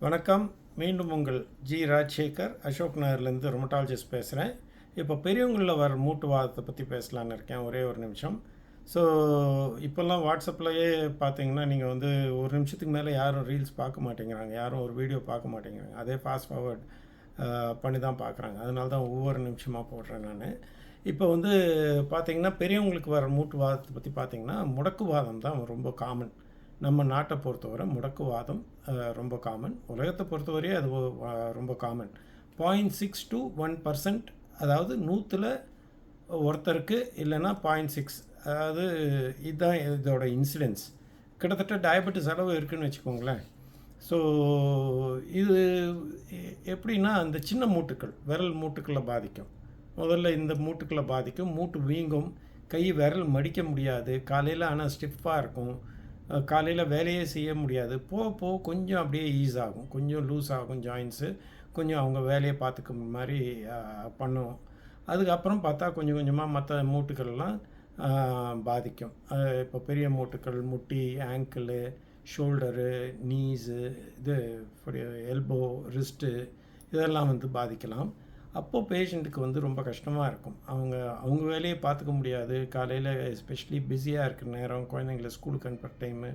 வணக்கம். மீண்டும் உங்கள் ஜி ராஜசேகர் அசோக் நகர்லேருந்து ரொமட்டாலஜிஸ்ட் பேசுகிறேன். இப்போ பெரியவங்களில் வர மூட்டுவாதத்தை பற்றி பேசலான்னு இருக்கேன். ஒரே ஒரு நிமிஷம். ஸோ இப்போல்லாம் வாட்ஸ்அப்லேயே பார்த்தீங்கன்னா நீங்கள் வந்து ஒரு நிமிஷத்துக்கு மேலே யாரும் ரீல்ஸ் பார்க்க மாட்டேங்கிறாங்க, யாரும் ஒரு வீடியோ பார்க்க மாட்டேங்கிறாங்க. அதே ஃபாஸ்ட் ஃபார்வர்ட் பண்ணி தான் பார்க்குறாங்க. அதனால தான் ஒவ்வொரு நிமிஷமாக போடுறேன் நான். இப்போ வந்து பார்த்திங்கன்னா பெரியவங்களுக்கு வர மூட்டுவாதத்தை பற்றி பார்த்திங்கன்னா முடக்குவாதம் தான் ரொம்ப காமன். நம்ம நாட்டை பொறுத்தவரை முடக்குவாதம் ரொம்ப காமன். உலகத்தை பொறுத்தவரையே அது ரொம்ப காமன். 0.6 to 1%, அதாவது 100ல் ஒருத்தருக்கு இல்லைன்னா 0.6, அதாவது இதுதான் இதோட இன்சிடென்ஸ். கிட்டத்தட்ட டயபெட்டிஸ் அளவு இருக்குதுன்னு வச்சுக்கோங்களேன். ஸோ இது எப்படின்னா அந்த சின்ன மூட்டுக்கள், விரல் மூட்டுக்களை பாதிக்கும். முதல்ல இந்த மூட்டுக்களை பாதிக்கும். மூட்டு வீங்கும், கை விரல் மடிக்க முடியாது, காலையில் ஆனால் ஸ்டிஃபாக இருக்கும், காலையில் வேலையே செய்ய முடியாது. போக கொஞ்சம் அப்படியே ஈஸ் ஆகும், கொஞ்சம் லூஸ் ஆகும் ஜாயின்ஸு, கொஞ்சம் அவங்க வேலையை பார்த்துக்க மாதிரி பண்ணும். அதுக்கப்புறம் பார்த்தா கொஞ்சம் கொஞ்சமாக மற்ற மூட்டுக்கள்லாம் பாதிக்கும். இப்போ பெரிய மூட்டுக்கள், முட்டி, ஆங்கிளு, ஷோல்டரு, நீஸு, இது எல்போ, ரிஸ்ட்டு, இதெல்லாம் வந்து பாதிக்கலாம். அப்போது பேஷண்ட்டுக்கு வந்து ரொம்ப கஷ்டமாக இருக்கும். அவங்க வேலையை பார்த்துக்க முடியாது. காலையில் எஸ்பெஷலி பிஸியாக இருக்கிற நேரம், குழந்தைங்கள ஸ்கூலுக்கு அனுப்புகிற டைமு,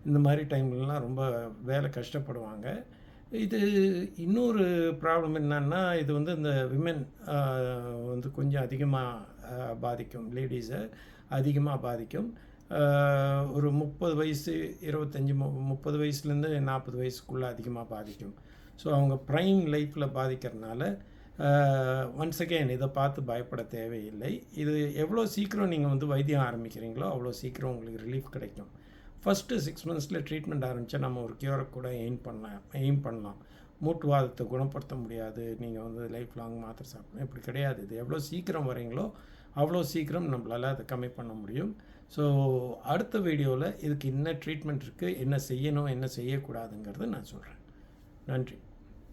இந்த மாதிரி டைம்லலாம் ரொம்ப வேலை கஷ்டப்படுவாங்க. இது இன்னொரு ப்ராப்ளம் என்னன்னா, இது வந்து இந்த விமென் வந்து கொஞ்சம் அதிகமாக பாதிக்கும், லேடிஸை அதிகமாக பாதிக்கும். ஒரு 30 வயசு 25 30 வயசுலேருந்து 40 வயசுக்குள்ளே அதிகமாக பாதிக்கும். ஸோ அவங்க ப்ரைம் லைஃப்பில் பாதிக்கிறதுனால ஒன்ஸ் அகெயின் இதை பார்த்து பயப்பட தேவையில்லை. இது எவ்வளோ சீக்கிரம் நீங்கள் வந்து வைத்தியம் ஆரம்பிக்கிறீங்களோ அவ்வளோ சீக்கிரம் உங்களுக்கு ரிலீஃப் கிடைக்கும். ஃபஸ்ட்டு 6 மந்த்ஸில் ட்ரீட்மெண்ட் ஆரம்பித்தா நம்ம ஒரு க்யூரை கூட எய்ம் பண்ணலாம். மூட்டுவாதத்தை குணப்படுத்த முடியாது, நீங்கள் வந்து லைஃப் லாங் மாத்திரை சாப்பிடணும், இப்படி கிடையாது. இது எவ்வளோ சீக்கிரம் வரீங்களோ அவ்வளோ சீக்கிரம் நம்மளால் அதை கம்மி பண்ண முடியும். ஸோ அடுத்த வீடியோவில் இதுக்கு என்ன ட்ரீட்மெண்ட் இருக்குது, என்ன செய்யணும், என்ன செய்யக்கூடாதுங்கிறத நான் சொல்கிறேன். நன்றி.